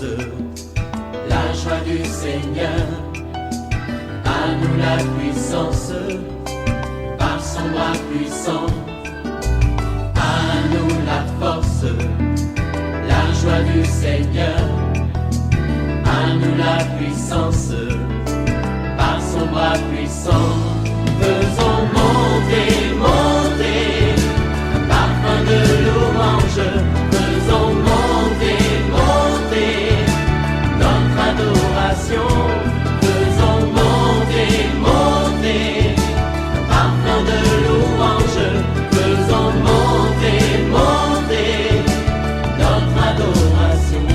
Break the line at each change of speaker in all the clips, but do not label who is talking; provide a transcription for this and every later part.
force, la joie du Seigneur. À nous la puissance, par son bras puissant. À nous la force, la joie du Seigneur. À nous la puissance, par son bras puissant. Faisons monter, monter, un parfum de louange. Faisons monter, monter, notre adoration. Faisons monter, monter, un parfum de louange. Faisons monter, monter, notre adoration.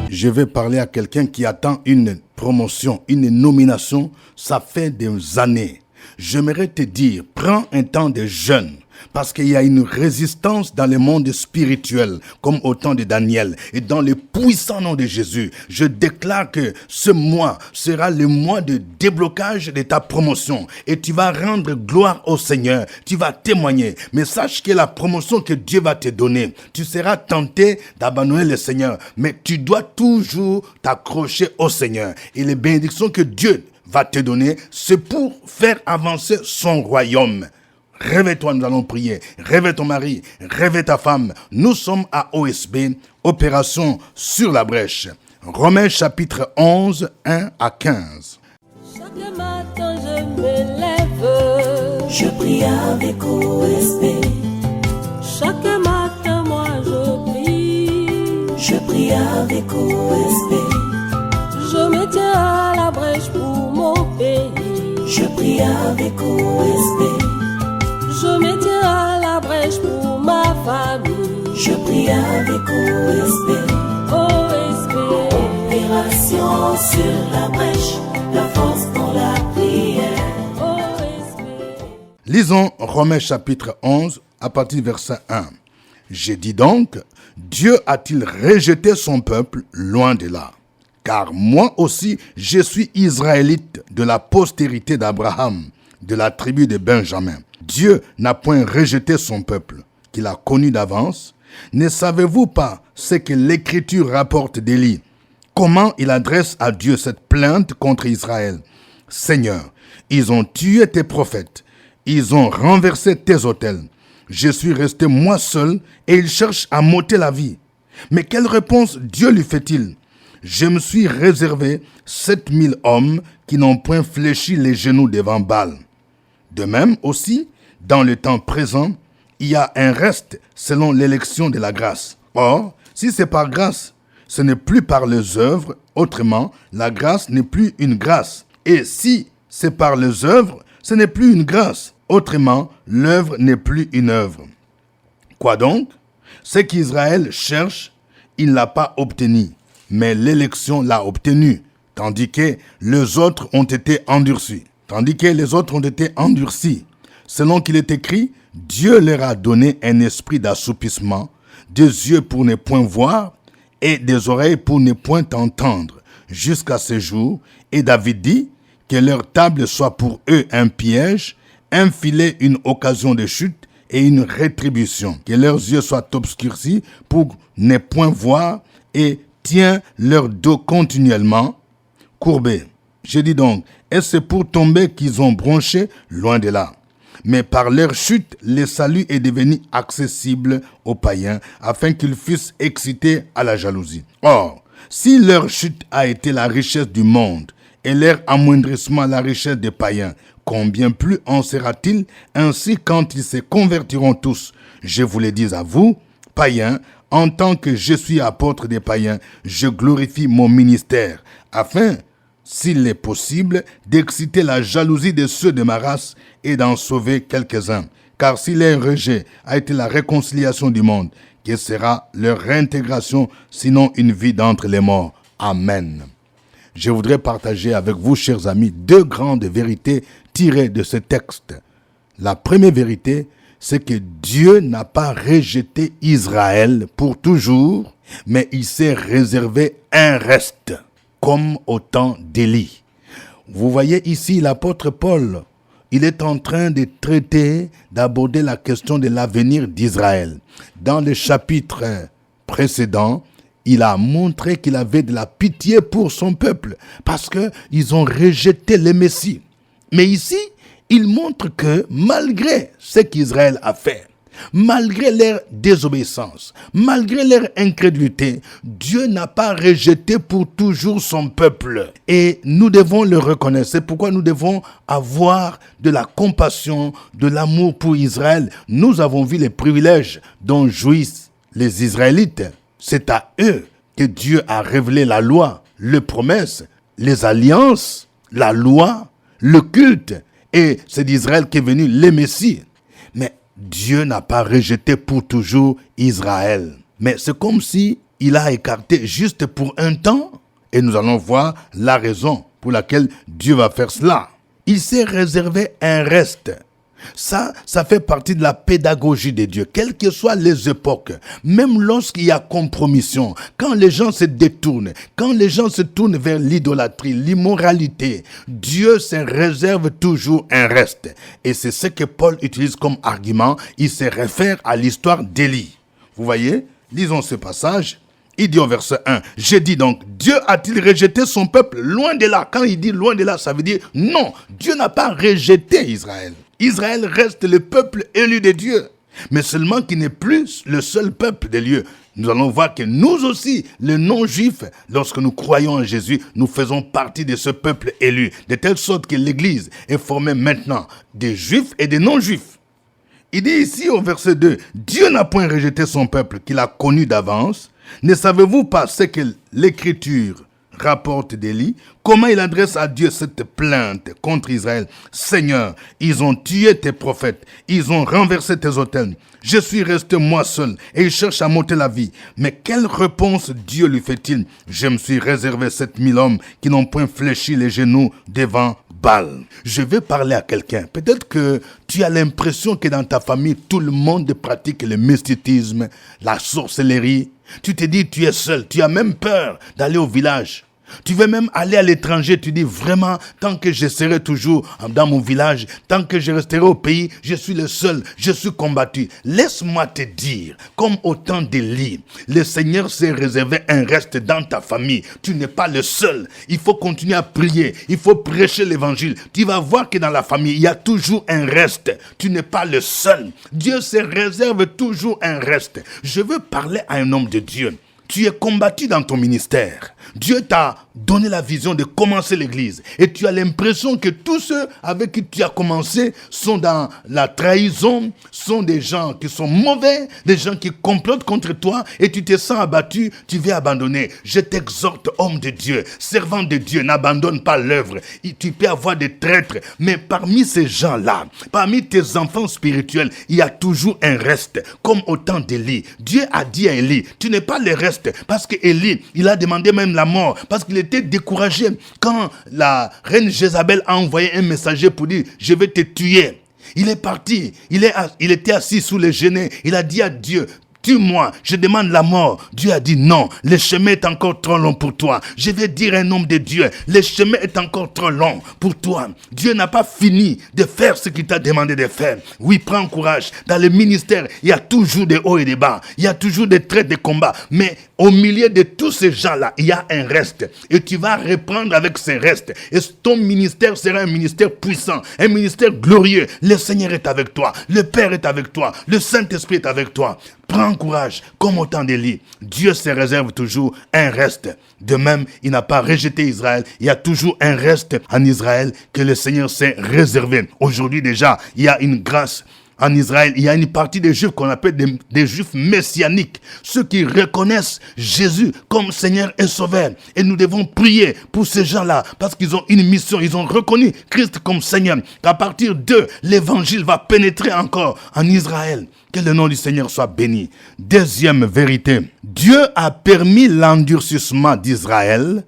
Je vais parler à quelqu'un qui attend une promotion, une nomination, ça fait des années. J'aimerais te dire, prends un temps de jeûne, parce qu'il y a une résistance dans le monde spirituel, comme au temps de Daniel. Et dans le puissant nom de Jésus, je déclare que ce mois sera le mois de déblocage de ta promotion. Et tu vas rendre gloire au Seigneur, tu vas témoigner. Mais sache que la promotion que Dieu va te donner, tu seras tenté d'abandonner le Seigneur. Mais tu dois toujours t'accrocher au Seigneur. Et les bénédictions que Dieu va te donner, c'est pour faire avancer son royaume. Réveille-toi, nous allons prier. Réveille ton mari, réveille ta femme. Nous sommes à OSB, Opération sur la brèche. Romains chapitre 11, 1 à 15.
Chaque matin je me lève,
Je prie avec OSB.
chaque matin moi je prie.
Je prie avec OSB.
Je me tiens à la brèche pour mon pays.
Je prie avec OSB.
Je me tiens à la brèche pour ma famille.
Je prie avec OSB.
OSB,
Opération sur la brèche, la force dans la prière.
OSB.
Lisons Romains chapitre 11 à partir du verset 1. J'ai dit donc, Dieu a-t-il rejeté son peuple? Loin de là. Car moi aussi, je suis israélite de la postérité d'Abraham, de la tribu de Benjamin. Dieu n'a point rejeté son peuple, qu'il a connu d'avance. Ne savez-vous pas ce que l'Écriture rapporte d'Élie? Comment il adresse à Dieu cette plainte contre Israël? Seigneur, ils ont tué tes prophètes, ils ont renversé tes autels. Je suis resté moi seul et ils cherchent à m'ôter la vie. Mais quelle réponse Dieu lui fait-il? Je me suis réservé 7000 hommes qui n'ont point fléchi les genoux devant Baal. De même aussi, dans le temps présent, il y a un reste selon l'élection de la grâce. Or, si c'est par grâce, ce n'est plus par les œuvres, autrement, la grâce n'est plus une grâce. Et si c'est par les œuvres, ce n'est plus une grâce, autrement, l'œuvre n'est plus une œuvre. Quoi donc? Ce qu'Israël cherche, il ne l'a pas obtenu, mais l'élection l'a obtenu, tandis que les autres ont été endurcis. Selon qu'il est écrit, Dieu leur a donné un esprit d'assoupissement, des yeux pour ne point voir et des oreilles pour ne point entendre, jusqu'à ce jour. Et David dit que leur table soit pour eux un piège, un filet, une occasion de chute et une rétribution. Que leurs yeux soient obscurcis pour ne point voir et tient leur dos continuellement courbé. Je dis donc, est-ce pour tomber qu'ils ont bronché? Loin de là. Mais par leur chute, le salut est devenu accessible aux païens, afin qu'ils fussent excités à la jalousie. Or, si leur chute a été la richesse du monde, et leur amoindrissement la richesse des païens, combien plus en sera-t-il ainsi quand ils se convertiront tous? Je vous le dis à vous, païens, en tant que je suis apôtre des païens, je glorifie mon ministère, afin, s'il est possible, d'exciter la jalousie de ceux de ma race et d'en sauver quelques-uns. Car si leur rejet a été la réconciliation du monde, que sera leur réintégration, sinon une vie d'entre les morts? Amen. Je voudrais partager avec vous, chers amis, deux grandes vérités tirées de ce texte. La première vérité, c'est que Dieu n'a pas rejeté Israël pour toujours, mais il s'est réservé un reste, comme au temps d'Élie. Vous voyez ici l'apôtre Paul, il est en train de traiter, d'aborder la question de l'avenir d'Israël. Dans le chapitre précédent, il a montré qu'il avait de la pitié pour son peuple parce qu'ils ont rejeté le Messie. Mais ici, il montre que malgré ce qu'Israël a fait, malgré leur désobéissance, malgré leur incrédulité, Dieu n'a pas rejeté pour toujours son peuple. Et nous devons le reconnaître. C'est pourquoi nous devons avoir de la compassion, de l'amour pour Israël. Nous avons vu les privilèges dont jouissent les Israélites. C'est à eux que Dieu a révélé la loi, les promesses, les alliances, la loi, le culte. Et c'est d'Israël qu'est venu le Messie. Mais Dieu n'a pas rejeté pour toujours Israël. Mais c'est comme si il a écarté juste pour un temps. Et nous allons voir la raison pour laquelle Dieu va faire cela. Il s'est réservé un reste. Ça fait partie de la pédagogie de Dieu, quelles que soient les époques, même lorsqu'il y a compromission, quand les gens se détournent, quand les gens se tournent vers l'idolâtrie, l'immoralité, Dieu se réserve toujours un reste. Et c'est ce que Paul utilise comme argument, il se réfère à l'histoire d'Élie. Vous voyez, lisons ce passage. Il dit au verset 1, « J'ai dit donc, Dieu a-t-il rejeté son peuple? » Loin de là. Quand il dit loin de là, ça veut dire non, Dieu n'a pas rejeté Israël. Israël reste le peuple élu de Dieu, mais seulement qu'il n'est plus le seul peuple de Dieu. Nous allons voir que nous aussi, les non-juifs, lorsque nous croyons en Jésus, nous faisons partie de ce peuple élu, de telle sorte que l'Église est formée maintenant des juifs et des non-juifs. Il dit ici au verset 2, « Dieu n'a point rejeté son peuple qu'il a connu d'avance. Ne savez-vous pas ce que l'Écriture rapporte d'Élie, comment il adresse à Dieu cette plainte contre Israël. Seigneur, ils ont tué tes prophètes, ils ont renversé tes autels. Je suis resté moi seul et ils cherchent à m'ôter la vie. Mais quelle réponse Dieu lui fait-il? Je me suis réservé 7000 hommes qui n'ont point fléchi les genoux devant Baal. Je vais parler à quelqu'un. Peut-être que tu as l'impression que dans ta famille, tout le monde pratique le mysticisme, la sorcellerie. Tu te dis, tu es seul. Tu as même peur d'aller au village. Tu veux même aller à l'étranger, tu dis vraiment, tant que je serai toujours dans mon village, tant que je resterai au pays, je suis le seul, je suis combattu. Laisse-moi te dire, comme au temps d'Élie, le Seigneur s'est réservé un reste dans ta famille. Tu n'es pas le seul. Il faut continuer à prier, il faut prêcher l'évangile. Tu vas voir que dans la famille, il y a toujours un reste. Tu n'es pas le seul. Dieu se réserve toujours un reste. Je veux parler à un homme de Dieu. Tu es combattu dans ton ministère. Dieu t'a donné la vision de commencer l'église. Et tu as l'impression que tous ceux avec qui tu as commencé sont dans la trahison, sont des gens qui sont mauvais, des gens qui complotent contre toi et tu te sens abattu, tu veux abandonner. Je t'exhorte, homme de Dieu, servant de Dieu, n'abandonne pas l'œuvre. Tu peux avoir des traîtres, mais parmi ces gens-là, parmi tes enfants spirituels, il y a toujours un reste, comme au temps d'Élie. Dieu a dit à Élie, tu n'es pas le reste. Parce que Élie, il a demandé même la mort, parce qu'il était découragé. Quand la reine Jézabel a envoyé un messager pour dire, je vais te tuer. Il est parti, il était assis sous les genêts, il a dit à Dieu, tue-moi, je demande la mort. Dieu a dit non, le chemin est encore trop long pour toi. Je vais dire à un homme de Dieu, le chemin est encore trop long pour toi. Dieu n'a pas fini de faire ce qu'il t'a demandé de faire. Oui, prends courage. Dans le ministère, il y a toujours des hauts et des bas. Il y a toujours des traits de combat. Mais au milieu de tous ces gens-là, il y a un reste. Et tu vas reprendre avec ces restes. Et ton ministère sera un ministère puissant, un ministère glorieux. Le Seigneur est avec toi. Le Père est avec toi. Le Saint-Esprit est avec toi. Prends courage, comme au temps d'Élie. Dieu se réserve toujours un reste. De même, il n'a pas rejeté Israël. Il y a toujours un reste en Israël que le Seigneur s'est réservé. Aujourd'hui déjà, il y a une grâce. En Israël, il y a une partie des Juifs qu'on appelle des Juifs messianiques. Ceux qui reconnaissent Jésus comme Seigneur et Sauveur. Et nous devons prier pour ces gens-là parce qu'ils ont une mission. Ils ont reconnu Christ comme Seigneur. Qu'à partir d'eux, l'évangile va pénétrer encore en Israël. Que le nom du Seigneur soit béni. Deuxième vérité. Dieu a permis l'endurcissement d'Israël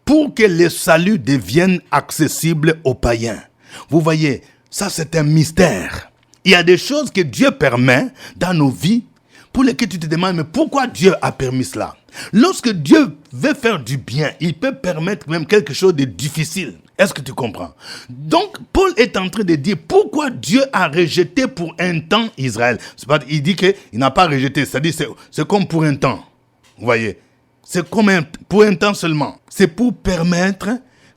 pour que le salut devienne accessible aux païens. Vous voyez, ça c'est un mystère. Il y a des choses que Dieu permet dans nos vies pour lesquelles tu te demandes, mais pourquoi Dieu a permis cela? Lorsque Dieu veut faire du bien, il peut permettre même quelque chose de difficile. Est-ce que tu comprends? Donc, Paul est en train de dire pourquoi Dieu a rejeté pour un temps Israël. Il dit qu'il n'a pas rejeté, c'est-à-dire c'est comme pour un temps. Vous voyez? C'est comme pour un temps seulement. C'est pour permettre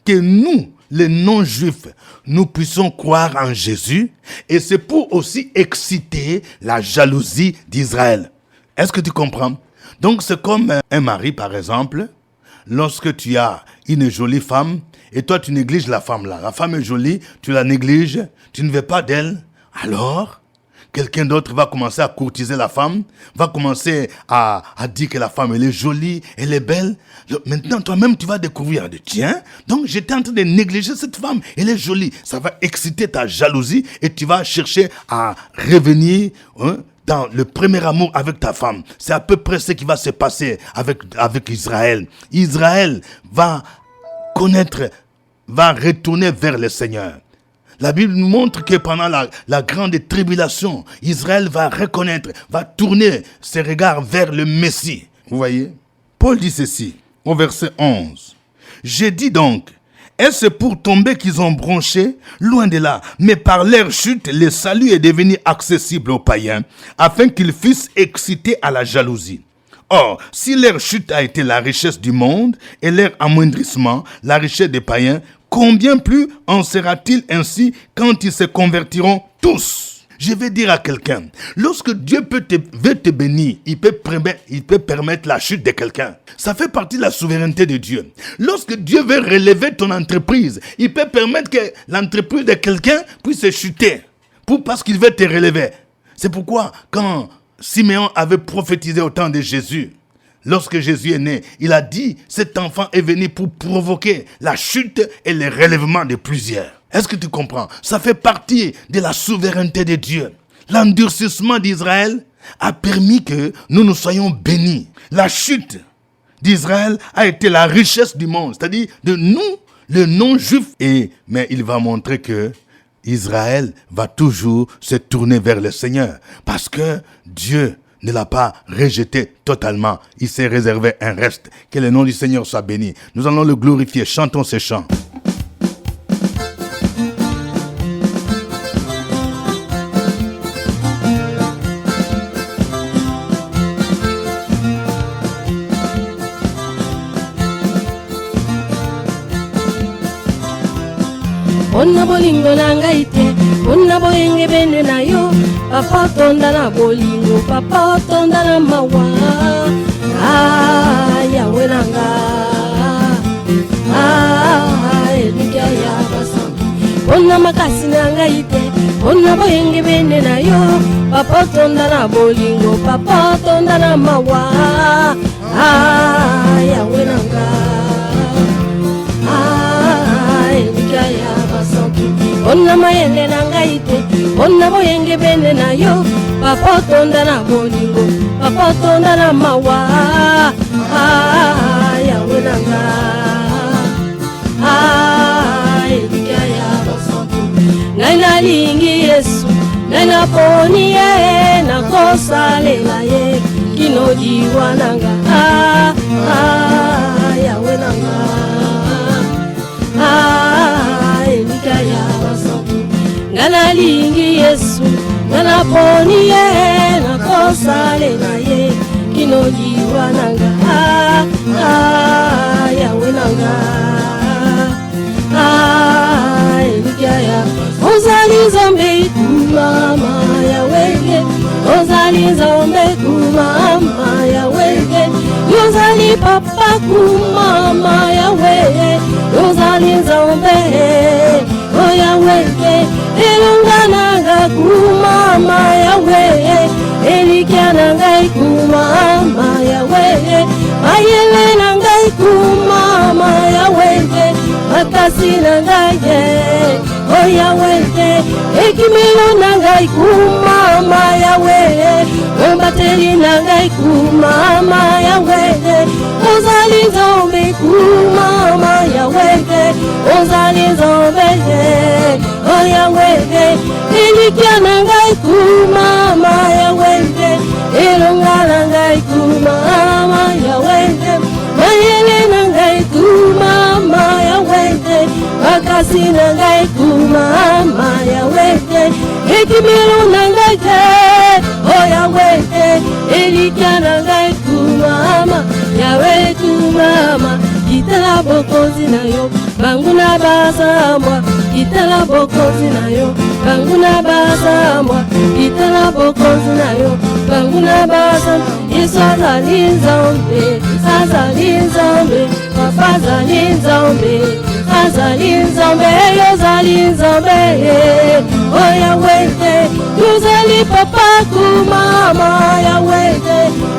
que nous, les non-juifs, nous puissions croire en Jésus. Et c'est pour aussi exciter la jalousie d'Israël. Est-ce que tu comprends? Donc c'est comme un mari, par exemple. Lorsque tu as une jolie femme, et toi tu négliges la femme là. La femme est jolie, tu la négliges, tu ne veux pas d'elle. Alors, quelqu'un d'autre va commencer à courtiser la femme, va commencer à dire que la femme elle est jolie, elle est belle. Maintenant, toi-même, tu vas découvrir, tiens, donc j'étais en train de négliger cette femme, elle est jolie. Ça va exciter ta jalousie et tu vas chercher à revenir dans le premier amour avec ta femme. C'est à peu près ce qui va se passer avec Israël. Israël va retourner vers le Seigneur. La Bible nous montre que pendant la grande tribulation, Israël va tourner ses regards vers le Messie. Vous voyez? Paul dit ceci, au verset 11. « J'ai dit donc, est-ce pour tomber qu'ils ont bronché? Loin de là. Mais par leur chute, le salut est devenu accessible aux païens, afin qu'ils fussent excités à la jalousie. Or, si leur chute a été la richesse du monde et leur amoindrissement, la richesse des païens, combien plus en sera-t-il ainsi quand ils se convertiront tous? » Je vais dire à quelqu'un, lorsque Dieu veut te bénir, il peut permettre la chute de quelqu'un. Ça fait partie de la souveraineté de Dieu. Lorsque Dieu veut relever ton entreprise, il peut permettre que l'entreprise de quelqu'un puisse chuter parce qu'il veut te relever. C'est pourquoi quand Siméon avait prophétisé au temps de Jésus, lorsque Jésus est né, il a dit, cet enfant est venu pour provoquer la chute et le relèvement de plusieurs. Est-ce que tu comprends? Ça fait partie de la souveraineté de Dieu. L'endurcissement d'Israël a permis que nous soyons bénis. La chute d'Israël a été la richesse du monde, c'est-à-dire de nous, les non-juifs. Mais il va montrer que Israël va toujours se tourner vers le Seigneur parce que Dieu ne l'a pas rejeté totalement. Il s'est réservé un reste. Que le nom du Seigneur soit béni. Nous allons le glorifier. Chantons ces chants.
Onna bolingo na ngai te, onna boyenge bende na yo. Papa tonda na bolingo, papa tonda na mawa. Yawe nanga, elika ya basambi. Onna makasi na ngai te, onna boyenge bende na yo. Papa tonda na bolingo, papa tonda na mawa. Yawe nanga, elika ya onna mayende na ngai te, onna boyenge bende na yo. Papa tonda na bolingo, papa tonda na mawa. Yawe nanga, elika ya basantu. Ngai nalingi Yesu, ngai naponi ye, nakosalela ye kino diwa nanga. Yawe nanga, elika ya basantu. Ngai nalingi Yesu, ngai naponi ye, nakosalela ye kino diwa nanga. Yawe nanga, elika ya ozali nzambe kumama Yahweh, ozali nzambe kumama Yahweh, ozali papa kumama Yahweh, ozali nzambe oh Yahweh, elonga nanga kumama Yahweh, elikia nanga kumama Yahweh, mayele nanga kumama Yahweh, makasi nanga oh Yahweh, ekimelo nanga kumama Yahweh, ombateli nanga kumama Yahweh, ozali nzambe kumama Yahweh, ozali nzambe oh Yahweh, elikia nanga kumama Yahweh, elonga nanga kumama Yahweh, mayele nanga kumama Yahweh, makasi nanga kumama Yahweh, ekimelo nanga oh Yahweh, elikia nanga kumama Yahweh. basambwa kitala bokonzi na yo banguna basambwa kitala bokonzi na yo banguna basambwa Yesu azali nzambe papa azali nzambe azali nzambe yozali nzambe oyawete yozali papa kumama yawete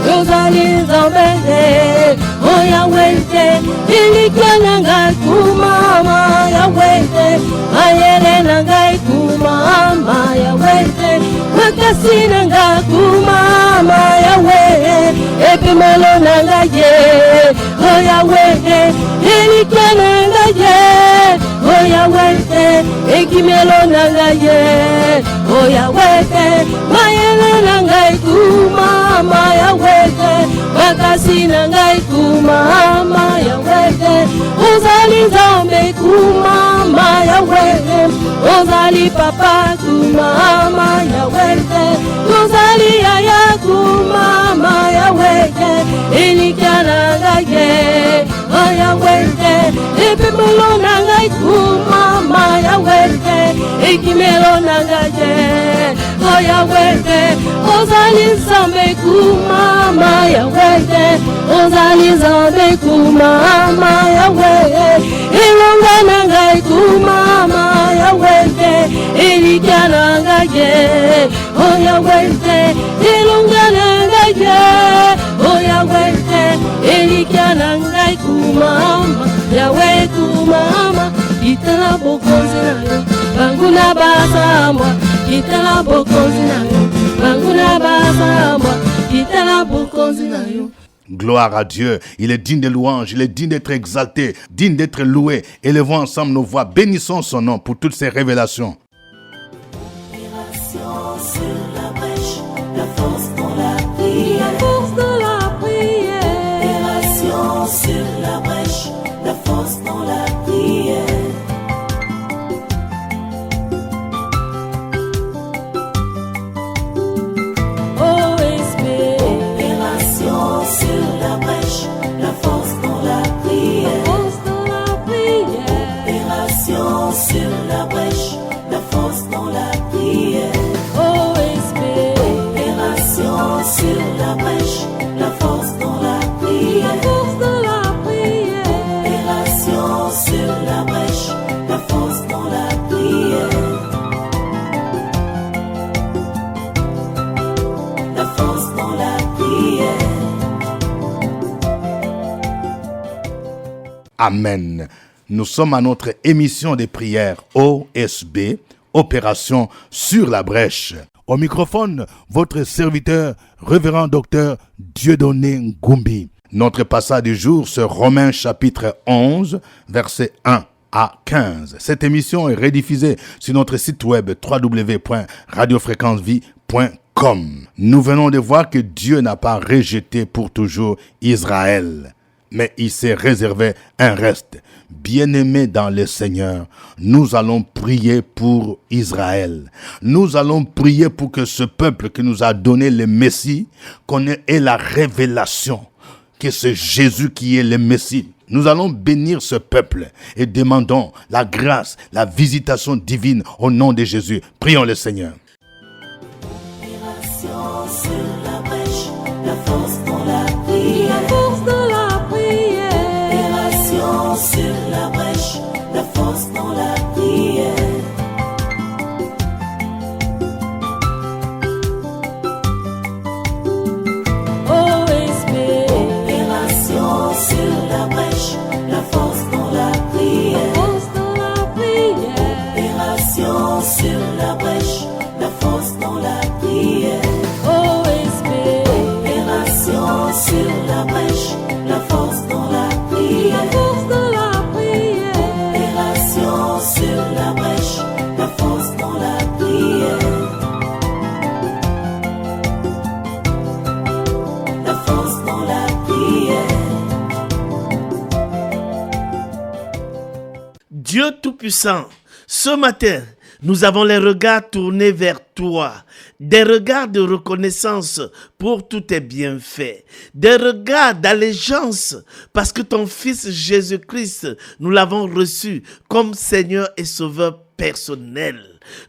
yozali nzambe oyawete ilikya na ngai kumama yawete mayele na ngai kumama yawete makasi na ngai kumama yawete epimelo na ngai oyawete ilikya na ngai oyawete ekimelo na ngai oyawete mayele na ngai kumama yawete makasi na ngai kumama yawete ozali nzambe kumama yawete ozali papa kumama yawete ozali yaya kumama yawete elikya na ngai oyawete epemelo na ngai kumama yawete ekimelo na ngai oyawete ozali nzambe kumama yawete ozali nzambe kumama yawete elonga na ngai kumama yawete elikya na ngai oyawete elonga na ngai oyawete elikya na ngai kumama yawe kumama itala bokonzi na yo banguna basambwa itala bokonzi na yo banguna basambwa itala bokonzi na yo.
Gloire à Dieu, il est digne de louange, il est digne d'être exalté, digne d'être loué. Élevons ensemble nos voix, bénissons son nom pour toutes ces révélations.
Sur la brèche, la force dans la prière.
La force dans la prière.
Opération sur la brèche, la force dans la prière.
OSB.
Opération sur la brèche, la force dans la prière.
La force dans la prière.
Opération sur la brèche, la force dans la prière.
OSB.
Opération sur la brèche, la force dans la prière.
La force dans la prière.
Opération sur la brèche, la force dans la prière. La force dans la prière.
Amen. Nous sommes à notre émission de prière OSB, Opération sur la brèche. Au microphone, votre serviteur, révérend docteur Dieudonné Ngumbi. Notre passage du jour, c'est Romains chapitre 11, versets 1 à 15. Cette émission est rediffusée sur notre site web www.radiofréquencevie.com. Nous venons de voir que Dieu n'a pas rejeté pour toujours Israël, mais il s'est réservé un reste. Bien-aimés dans le Seigneur, nous allons prier pour Israël. Nous allons prier pour que ce peuple qui nous a donné le Messie ait la révélation que c'est Jésus qui est le Messie. Nous allons bénir ce peuple et demandons la grâce, la visitation divine au nom de Jésus. Prions le Seigneur.
Opération sur la brèche, la force dans la prière.
La force dans la prière.
Opération sur la brèche, la force dans la prière.
OSB.
Opération sur la brèche, la force dans la prière.
La force dans la prière.
Opération sur la brèche, la force dans la prière.
OSB.
Opération sur la brèche, la force dans la prière.
La force dans la prière.
Opération sur la brèche, la force dans la prière. La force dans la prière.
Dieu Tout-Puissant, ce matin, Nous avons les regards tournés vers toi, des regards de reconnaissance pour tous tes bienfaits, des regards d'allégeance parce que ton Fils Jésus-Christ, nous l'avons reçu comme Seigneur et Sauveur personnel.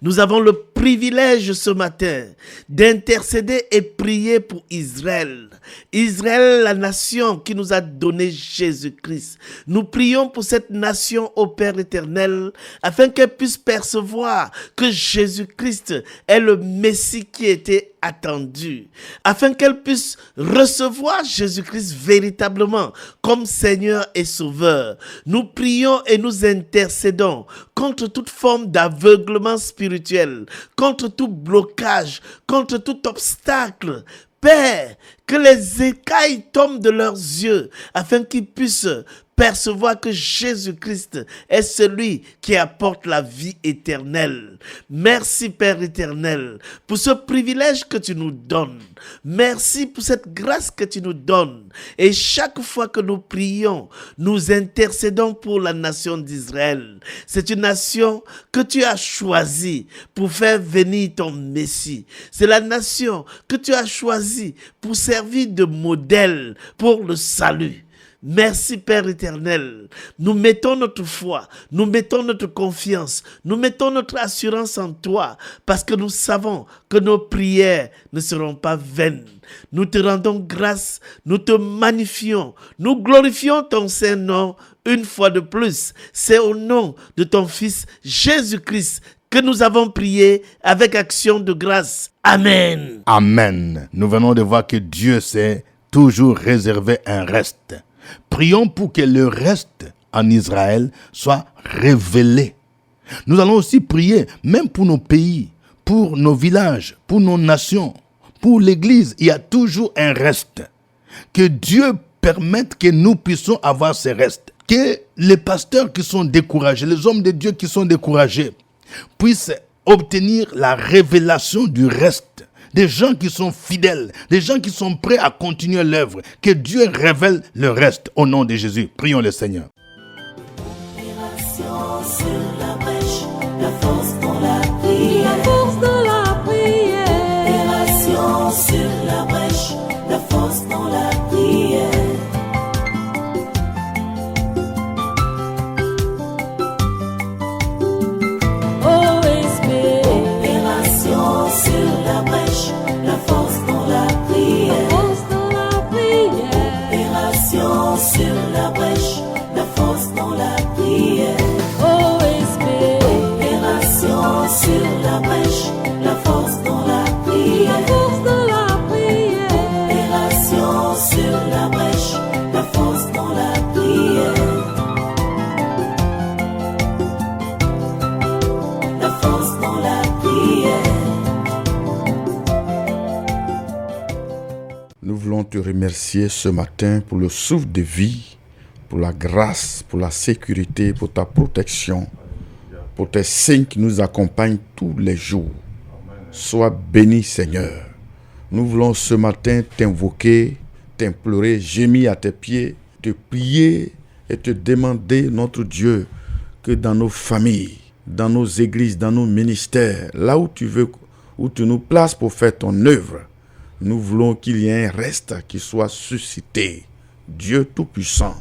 Nous avons le privilège ce matin d'intercéder et prier pour Israël. Israël, la nation qui nous a donné Jésus-Christ. Nous prions pour cette nation au Père éternel afin qu'elle puisse percevoir que Jésus-Christ est le Messie qui était attendu, afin qu'elle puisse recevoir Jésus-Christ véritablement comme Seigneur et Sauveur. Nous prions et nous intercédons contre toute forme d'aveuglement spirituel, contre tout blocage, contre tout obstacle. Père, que les écailles tombent de leurs yeux afin qu'ils puissent percevoir que Jésus-Christ est celui qui apporte la vie éternelle. Merci Père éternel pour ce privilège que tu nous donnes. Merci pour cette grâce que tu nous donnes. Et chaque fois que nous prions, nous intercédons pour la nation d'Israël. C'est une nation que tu as choisie pour faire venir ton Messie. C'est la nation que tu as choisie pour servir de modèle pour le salut. Merci Père éternel, nous mettons notre foi, nous mettons notre confiance, nous mettons notre assurance en toi parce que nous savons que nos prières ne seront pas vaines. Nous te rendons grâce, nous te magnifions, nous glorifions ton Saint-Nom une fois de plus. C'est au nom de ton Fils Jésus-Christ que nous avons prié avec action de grâce. Amen.
Amen. Nous venons de voir que Dieu s'est toujours réservé un reste. Prions pour que le reste en Israël soit révélé. Nous allons aussi prier, même pour nos pays, pour nos villages, pour nos nations, pour l'Église. Il y a toujours un reste. Que Dieu permette que nous puissions avoir ces restes. Que les pasteurs qui sont découragés, les hommes de Dieu qui sont découragés, puissent obtenir la révélation du reste. Des gens qui sont fidèles, des gens qui sont prêts à continuer l'œuvre. Que Dieu révèle le reste au nom de Jésus. Prions le Seigneur.
Opération sur la brèche, la force dans la prière.
La force dans la prière.
Opération sur la brèche, la force dans la prière.
OSB.
Opération sur la brèche, la force dans la prière.
Force dans la prière.
Opération sur la brèche, la force dans la prière.
OSB.
Opération sur la brèche, la force dans la prière.
Force dans la prière.
Opération sur la brèche, la force dans la prière. La force dans la prière.
Nous voulons te remercier ce matin pour le souffle de vie, pour la grâce, pour la sécurité, pour ta protection, pour tes signes qui nous accompagnent tous les jours. Sois béni, Seigneur. Nous voulons ce matin t'invoquer, t'implorer, gémir à tes pieds, te prier et te demander, notre Dieu, que dans nos familles, dans nos églises, dans nos ministères, là où tu veux, où tu nous places pour faire ton œuvre, nous voulons qu'il y ait un reste qui soit suscité. Dieu Tout-Puissant,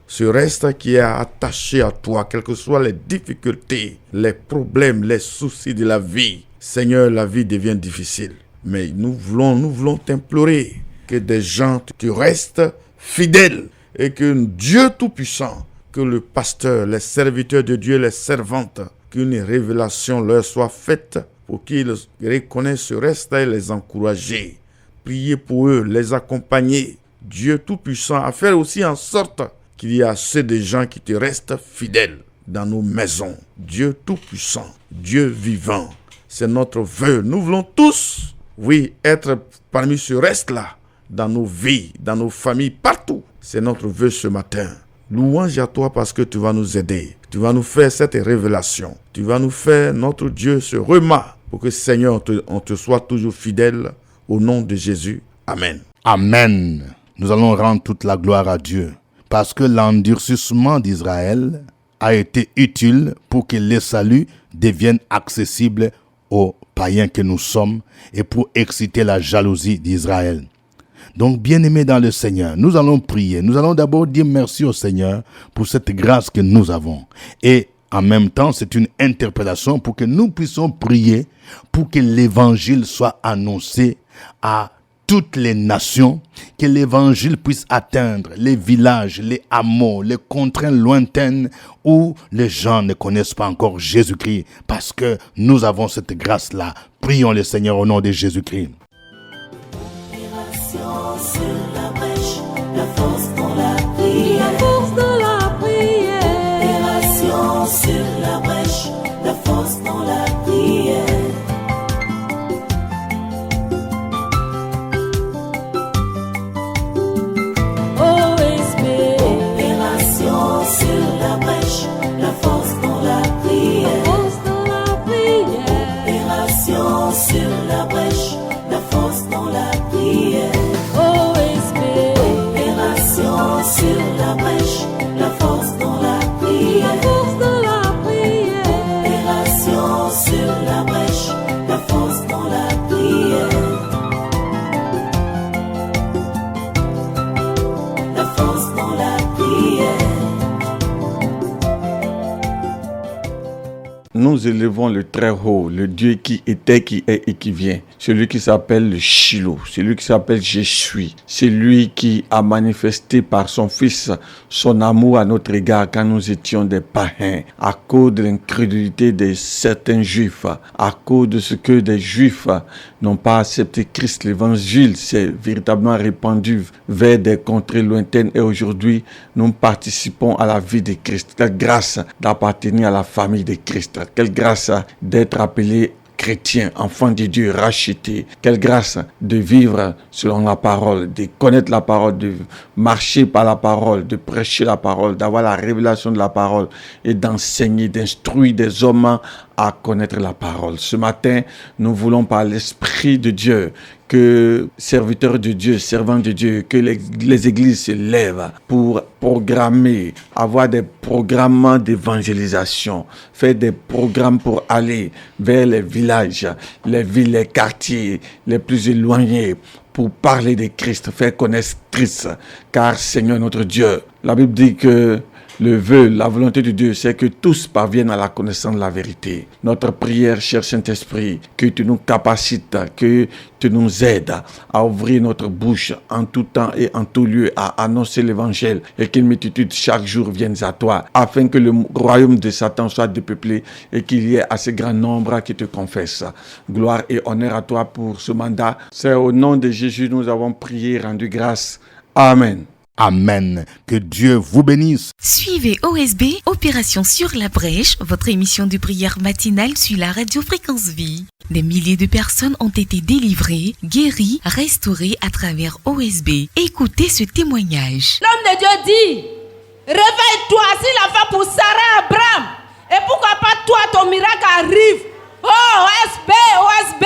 ce reste qui est attaché à toi, quelles que soient les difficultés, les problèmes, les soucis de la vie. Seigneur, la vie devient difficile. Mais nous voulons t'implorer que des gens te restent fidèles et que Dieu Tout-Puissant, que le pasteur, les serviteurs de Dieu, les servantes, qu'une révélation leur soit faite pour qu'ils reconnaissent ce reste et les encourager. Prier pour eux, les accompagner. Dieu Tout-Puissant, à faire aussi en sorte qu'il y ait assez de gens qui te restent fidèles dans nos maisons. Dieu Tout-Puissant, Dieu vivant, c'est notre vœu. Nous voulons tous, oui, être parmi ce reste-là, dans nos vies, dans nos familles, partout. C'est notre vœu ce matin. Louange à toi parce que tu vas nous aider. Tu vas nous faire cette révélation. Tu vas nous faire, notre Dieu, ce remas pour que, Seigneur, on te soit toujours fidèle. Au nom de Jésus. Amen.
Amen. Nous allons rendre toute la gloire à Dieu. Parce que l'endurcissement d'Israël a été utile pour que le salut devienne accessible aux païens que nous sommes et pour exciter la jalousie d'Israël. Donc, bien-aimés dans le Seigneur, nous allons prier. Nous allons d'abord dire merci au Seigneur pour cette grâce que nous avons. Et en même temps, c'est une interpellation pour que nous puissions prier pour que l'évangile soit annoncé à toutes les nations, que l'évangile puisse atteindre les villages, les hameaux, les contrées lointaines où les gens ne connaissent pas encore Jésus-Christ, parce que nous avons cette grâce-là. Prions le Seigneur au nom de Jésus-Christ.
Sur la brèche, la force dans la prière.
La force dans la prière.
Opération sur la brèche, la force dans la prière.
OSB.
Opération sur la brèche, la force dans la prière.
Force dans la prière.
Opération sur la brèche, la force dans la prière.
OSB.
Opération sur la brèche, la force dans la prière.
Force dans la prière.
Opération sur la brèche, la force dans la prière. La force dans la prière.
Nous élevons le très haut, le Dieu qui était, qui est et qui vient. Celui qui s'appelle le Shiloh, celui qui s'appelle Je suis. Celui qui a manifesté par son Fils son amour à notre égard quand nous étions des païens, à cause de l'incrédulité de certains Juifs, à cause de ce que des Juifs n'ont pas accepté Christ. L'évangile s'est véritablement répandu vers des contrées lointaines et aujourd'hui, nous participons à la vie de Christ. Quelle grâce d'appartenir à la famille de Christ. Quelle grâce d'être appelé chrétien, enfant de Dieu, racheté. Quelle grâce de vivre selon la parole, de connaître la parole, de marcher par la parole, de prêcher la parole, d'avoir la révélation de la parole et d'enseigner, d'instruire des hommes à connaître la parole. Ce matin, nous voulons par l'Esprit de Dieu que serviteurs de Dieu, servants de Dieu, que les églises se lèvent pour programmer, avoir des programmes d'évangélisation, faire des programmes pour aller vers les villages, les villes, les quartiers les plus éloignés, pour parler de Christ, faire connaître Christ. Car Seigneur notre Dieu, la Bible dit que le vœu, la volonté de Dieu, c'est que tous parviennent à la connaissance de la vérité. Notre prière, cher Saint-Esprit, que tu nous capacites, que tu nous aides à ouvrir notre bouche en tout temps et en tout lieu, à annoncer l'évangile et qu'une multitude chaque jour vienne à toi, afin que le royaume de Satan soit dépeuplé et qu'il y ait assez grand nombre qui te confessent. Gloire et honneur à toi pour ce mandat. C'est au nom de Jésus nous avons prié, rendu grâce. Amen.
Amen. Que Dieu vous bénisse.
Suivez OSB, Opération sur la brèche, votre émission de prière matinale sur la radio Fréquence Vie. Des milliers de personnes ont été délivrées, guéries, restaurées à travers OSB. Écoutez ce témoignage.
L'homme de Dieu dit, réveille-toi, s'il a fait pour Sarah Abraham, et pourquoi pas toi, ton miracle arrive. Oh, OSB, OSB.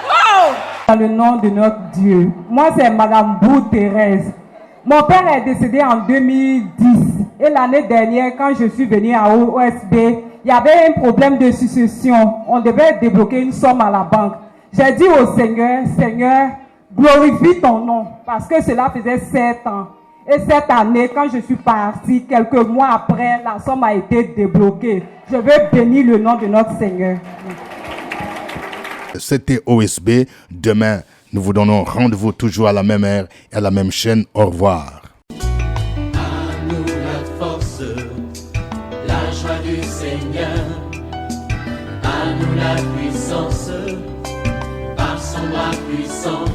Oh.
Dans le nom de notre Dieu, moi c'est Madame Bou Thérèse. Mon père est décédé en 2010 et l'année dernière, quand je suis venue à OSB, il y avait un problème de succession. On devait débloquer une somme à la banque. J'ai dit au Seigneur, Seigneur, glorifie ton nom, parce que cela faisait 7 ans. Et cette année, quand je suis partie, quelques mois après, la somme a été débloquée. Je veux bénir le nom de notre Seigneur.
C'était OSB. Demain, nous vous donnons rendez-vous toujours à la même heure et à la même chaîne. Au revoir.
À nous la force, la joie du Seigneur. À nous la puissance, par son bras puissant.